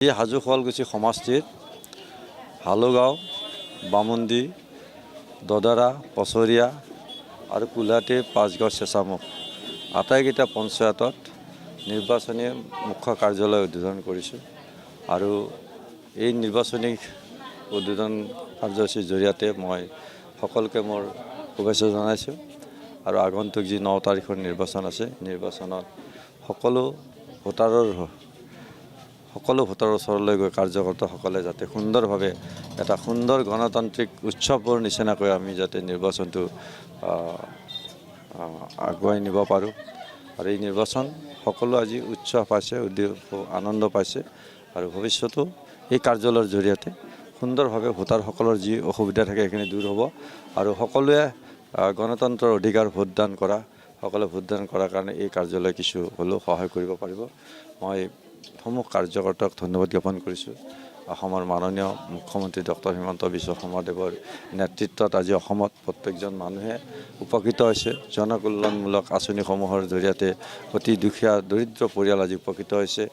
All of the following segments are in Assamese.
এই হাজো শুৱালকুছি সমষ্টিৰ হালুগাঁও, বামুন্দি, দদাৰা, পচৰীয়া আৰু কুলহাটী, পাঁচগাঁও, চেঁচামুখ আটাইকেইটা পঞ্চায়তত নিৰ্বাচনী মুখ্য কাৰ্যালয় উদ্বোধন কৰিছোঁ। আৰু এই নিৰ্বাচনী উদ্বোধন কাৰ্যসূচীৰ জৰিয়তে মই সকলোকে মোৰ শুভেচ্ছা জনাইছোঁ। আৰু আগন্তুক যি 9 তাৰিখৰ নিৰ্বাচন আছে, নিৰ্বাচনত সকলো ভোটাৰৰ ওচৰলৈ গৈ কাৰ্যকৰ্তাসকলে যাতে সুন্দৰভাৱে এটা সুন্দৰ গণতান্ত্ৰিক উৎসৱৰ নিচিনাকৈ আমি যাতে নিৰ্বাচনটো আগুৱাই নিব পাৰোঁ। আৰু এই নিৰ্বাচন সকলো আজি উৎসাহ পাইছে, আনন্দ পাইছে। আৰু ভৱিষ্যতেও এই কাৰ্যালয়ৰ জৰিয়তে সুন্দৰভাৱে ভোটাৰসকলৰ যি অসুবিধা থাকে সেইখিনি দূৰ হ'ব। আৰু সকলোৱে গণতন্ত্ৰৰ অধিকাৰ ভোটদান কৰা, সকলোৱে ভোটদান কৰাৰ কাৰণে এই কাৰ্যালয় কিছু হ'লেও সহায় কৰিব পাৰিব। মই সমূহ কাৰ্যকৰ্তাক ধন্যবাদ জ্ঞাপন কৰিছোঁ। অসমৰ মাননীয় মুখ্যমন্ত্ৰী ডক্টৰ হিমন্ত বিশ্ব শৰ্মাদেৱৰ নেতৃত্বত আজি অসমত প্ৰত্যেকজন মানুহে উপকৃত হৈছে। জনকল্যাণমূলক আঁচনিসমূহৰ জৰিয়তে অতি দুখীয়া দৰিদ্ৰ পৰিয়াল আজি উপকৃত হৈছে।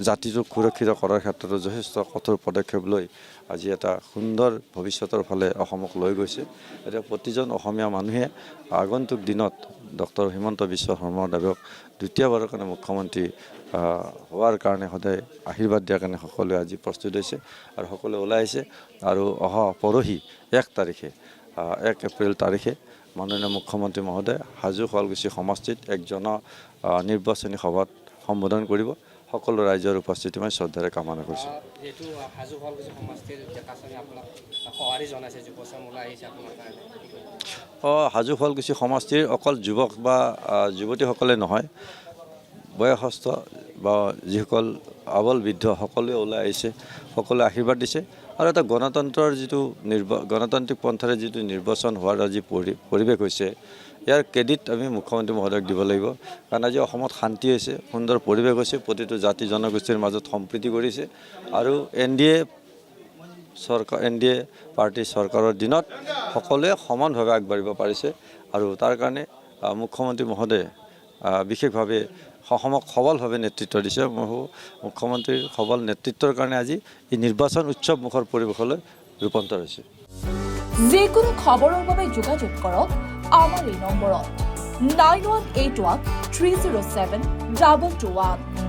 জাতিটোক সুৰক্ষিত কৰাৰ ক্ষেত্ৰতো যথেষ্ট কঠোৰ পদক্ষেপ লৈ আজি এটা সুন্দৰ ভৱিষ্যতৰ ফালে অসমক লৈ গৈছে। এতিয়া প্ৰতিজন অসমীয়া মানুহে আগন্তুক দিনত ডক্টৰ হিমন্ত বিশ্ব শৰ্মাদেৱক দ্বিতীয়বাৰৰ কাৰণে মুখ্যমন্ত্ৰী হোৱাৰ কাৰণে সদায় আশীৰ্বাদ দিয়াৰ কাৰণে সকলোৱে আজি প্ৰস্তুত হৈছে আৰু সকলোৱে ওলাই আহিছে। আৰু অহা পৰহি 1 এপ্ৰিল তাৰিখে মাননীয় মুখ্যমন্ত্ৰী মহোদয় হাজো শুৱালকুছি সমষ্টিত এক নিৰ্বাচনী সভাত সম্বোধন কৰিব। সকলো ৰাইজৰ উপস্থিতি মই শ্ৰদ্ধাৰে কামনা কৰিছোঁ। হাজো শুৱালকুছি সমষ্টিৰ অকল যুৱক বা যুৱতীসকলে নহয়, বয়সস্থ বা যিসকল আবল বৃদ্ধ সকলোৱে ওলাই আহিছে, সকলোৱে আশীৰ্বাদ দিছে। আৰু এটা গণতন্ত্ৰৰ যিটো গণতান্ত্ৰিক পন্থাৰে যিটো নিৰ্বাচন হোৱাৰ আজি পৰিৱেশ হৈছে, ইয়াৰ ক্ৰেডিট আমি মুখ্যমন্ত্ৰী মহোদয়ক দিব লাগিব। কাৰণ আজি অসমত শান্তি হৈছে, সুন্দৰ পৰিৱেশ হৈছে, প্ৰতিটো জাতি জনগোষ্ঠীৰ মাজত সম্প্ৰীতি কৰিছে। আৰু এন ডি এ পাৰ্টীৰ চৰকাৰৰ দিনত সকলোৱে সমানভাৱে আগবাঢ়িব পাৰিছে। আৰু তাৰ কাৰণে মুখ্যমন্ত্ৰী মহোদয়ে বিশেষভাৱে অসমক সবলভাৱে নেতৃত্ব দিছে। মই ভাবোঁ মুখ্যমন্ত্ৰীৰ সবল নেতৃত্বৰ কাৰণে আজি এই নিৰ্বাচন উৎসৱমুখৰ পৰিৱেশলৈ ৰূপান্তৰ হৈছে। যিকোনো খবৰৰ বাবে যোগাযোগ কৰক আমাৰ এই নম্বৰত 9181 307 221।